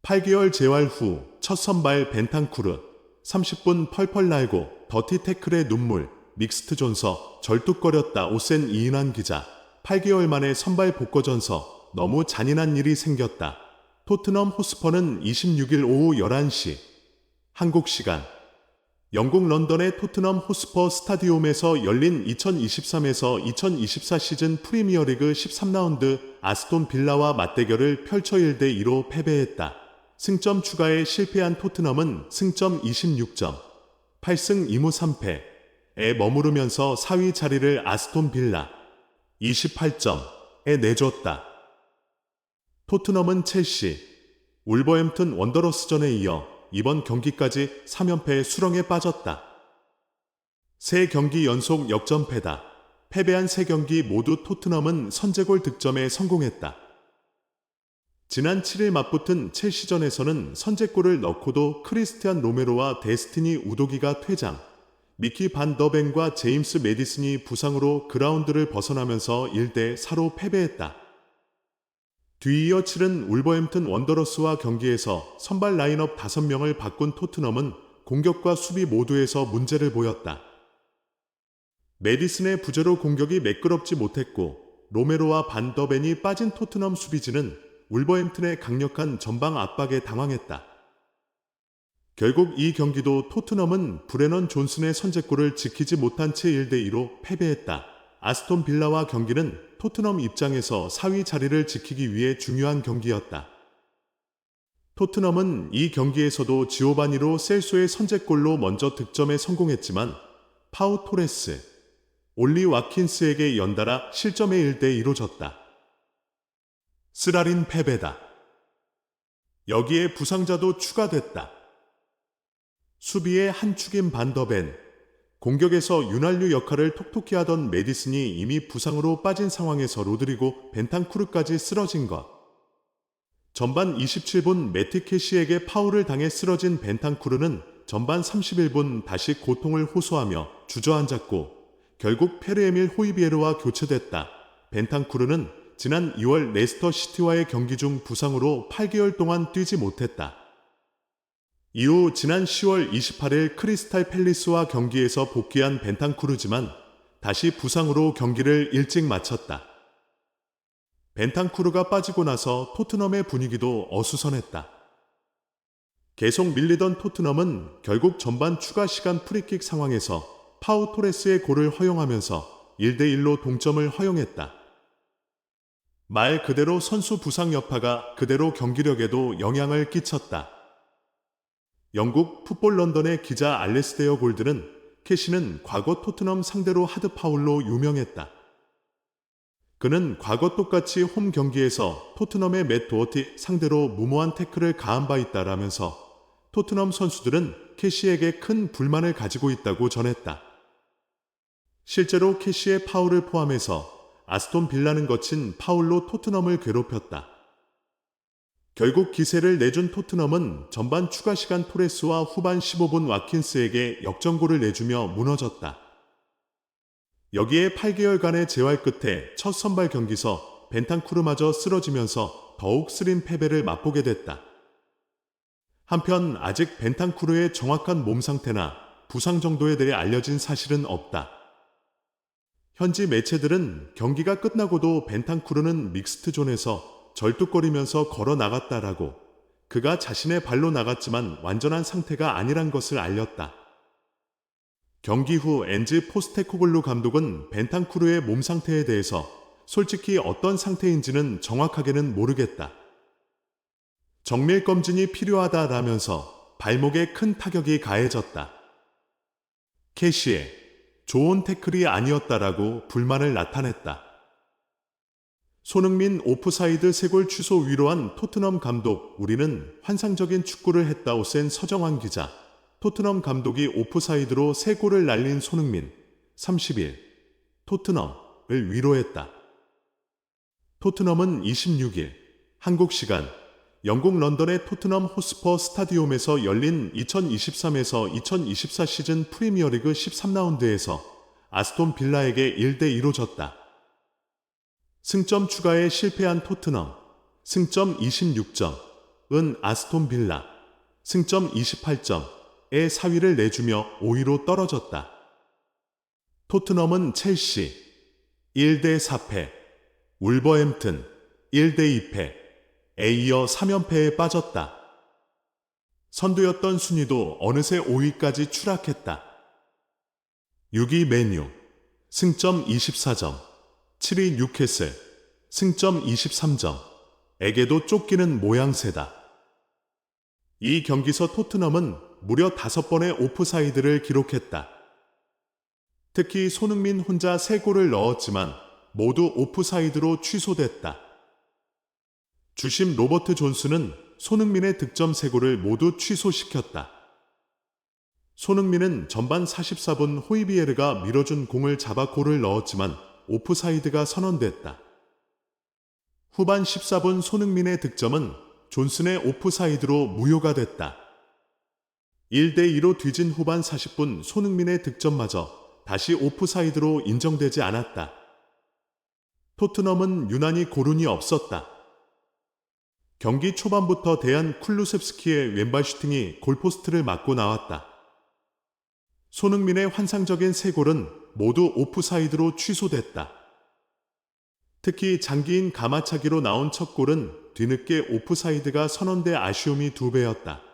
8개월 재활 후 첫 선발 벤탄쿠르, 30분 펄펄 날고 더티 태클의 눈물, 믹스트 존서, 절뚝거렸다 오센 이인환 기자. 8개월 만에 선발 복귀전서, 너무 잔인한 일이 생겼다. 토트넘 호스퍼는 26일 오후 11시 한국 시간 영국 런던의 토트넘 호스퍼 스타디움에서 열린 2023에서 2024 시즌 프리미어리그 13라운드 아스톤 빌라와 맞대결을 펼쳐 1대2로 패배했다. 승점 추가에 실패한 토트넘은 승점 26점, 8승 2무 3패에 머무르면서 4위 자리를 아스톤 빌라 28점에 내줬다. 토트넘은 첼시, 울버햄튼 원더러스전에 이어 이번 경기까지 3연패의 수렁에 빠졌다. 3경기 연속 역전패다. 패배한 3경기 모두 토트넘은 선제골 득점에 성공했다. 지난 7일 맞붙은 첼시전에서는 선제골을 넣고도 크리스티안 로메로와 데스티니 우도기가 퇴장, 미키 반 더 벤과 제임스 메디슨이 부상으로 그라운드를 벗어나면서 1대4로 패배했다. 뒤이어 치른 울버햄튼 원더러스와 경기에서 선발 라인업 5명을 바꾼 토트넘은 공격과 수비 모두에서 문제를 보였다. 메디슨의 부재로 공격이 매끄럽지 못했고 로메로와 반 더 벤이 빠진 토트넘 수비진은 울버햄튼의 강력한 전방 압박에 당황했다. 결국 이 경기도 토트넘은 브레넌 존슨의 선제골을 지키지 못한 채 1대2로 패배했다. 아스톤 빌라와 경기는 토트넘 입장에서 4위 자리를 지키기 위해 중요한 경기였다. 토트넘은 이 경기에서도 지오바니로 셀소의 선제골로 먼저 득점에 성공했지만 파우 토레스, 올리 와킨스에게 연달아 실점에 1대2로 졌다. 쓰라린 패배다. 여기에 부상자도 추가됐다. 수비의 한 축인 반 더 벤, 공격에서 윤활유 역할을 톡톡히 하던 메디슨이 이미 부상으로 빠진 상황에서 로드리고 벤탄쿠르까지 쓰러진 것. 전반 27분 매티 캐시에게 파울을 당해 쓰러진 벤탄쿠르는 전반 31분 다시 고통을 호소하며 주저앉았고 결국 페르에밀 호이비에르와 교체됐다. 벤탄쿠르는 지난 2월 레스터 시티와의 경기 중 부상으로 8개월 동안 뛰지 못했다. 이후 지난 10월 28일 크리스탈 팰리스와 경기에서 복귀한 벤탄쿠르지만 다시 부상으로 경기를 일찍 마쳤다. 벤탄쿠르가 빠지고 나서 토트넘의 분위기도 어수선했다. 계속 밀리던 토트넘은 결국 전반 추가 시간 프리킥 상황에서 파우 토레스의 골을 허용하면서 1대1로 동점을 허용했다. 말 그대로 선수 부상 여파가 그대로 경기력에도 영향을 끼쳤다. 영국 풋볼 런던의 기자 알레스데어 골드는 캐시는 과거 토트넘 상대로 하드 파울로 유명했다. 그는 과거 똑같이 홈 경기에서 토트넘의 맷 도어티 상대로 무모한 태클을 가한 바 있다라면서 토트넘 선수들은 캐시에게 큰 불만을 가지고 있다고 전했다. 실제로 캐시의 파울을 포함해서 아스톤 빌라는 거친 파울로 토트넘을 괴롭혔다. 결국 기세를 내준 토트넘은 전반 추가 시간 토레스와 후반 15분 와킨스에게 역전골을 내주며 무너졌다. 여기에 8개월간의 재활 끝에 첫 선발 경기서 벤탄쿠르마저 쓰러지면서 더욱 쓰린 패배를 맛보게 됐다. 한편 아직 벤탄쿠르의 정확한 몸 상태나 부상 정도에 대해 알려진 사실은 없다. 현지 매체들은 경기가 끝나고도 벤탄쿠르는 믹스트 존에서 절뚝거리면서 걸어 나갔다라고, 그가 자신의 발로 나갔지만 완전한 상태가 아니란 것을 알렸다. 경기 후 엔즈 포스테코글루 감독은 벤탄쿠르의 몸 상태에 대해서 솔직히 어떤 상태인지는 정확하게는 모르겠다. 정밀 검진이 필요하다라면서 발목에 큰 타격이 가해졌다. 캐시의 좋은 태클이 아니었다라고 불만을 나타냈다. 손흥민 오프사이드 3골 취소 위로한 토트넘 감독, 우리는 환상적인 축구를 했다고 센 서정환 기자. 토트넘 감독이 오프사이드로 3골을 날린 손흥민, 30일 토트넘을 위로했다. 토트넘은 26일 한국 시간 영국 런던의 토트넘 호스퍼 스타디움에서 열린 2023에서 2024 시즌 프리미어리그 13라운드에서 아스톤 빌라에게 1대2로 졌다. 승점 추가에 실패한 토트넘, 승점 26점, 은 아스톤 빌라 승점 28점의 4위를 내주며 5위로 떨어졌다. 토트넘은 첼시 1대 4패, 울버햄튼 1대 2패에 이어 3연패에 빠졌다. 선두였던 순위도 어느새 5위까지 추락했다. 6위 맨유 승점 24점, 7위 뉴캐슬 승점 23점에게도 쫓기는 모양새다. 이 경기서 토트넘은 무려 5번의 오프사이드를 기록했다. 특히 손흥민 혼자 3골을 넣었지만 모두 오프사이드로 취소됐다. 주심 로버트 존스는 손흥민의 득점 3골을 모두 취소시켰다. 손흥민은 전반 44분 호이비에르가 밀어준 공을 잡아 골을 넣었지만 오프사이드가 선언됐다. 후반 14분 손흥민의 득점은 존슨의 오프사이드로 무효가 됐다. 1대 2로 뒤진 후반 40분 손흥민의 득점마저 다시 오프사이드로 인정되지 않았다. 토트넘은 유난히 고른이 없었다. 경기 초반부터 데얀 쿨루셉스키의 왼발 슈팅이 골포스트를 맞고 나왔다. 손흥민의 환상적인 3골은 모두 오프사이드로 취소됐다. 특히 장기인 가마차기로 나온 첫 골은 뒤늦게 오프사이드가 선언돼 아쉬움이 2배였다.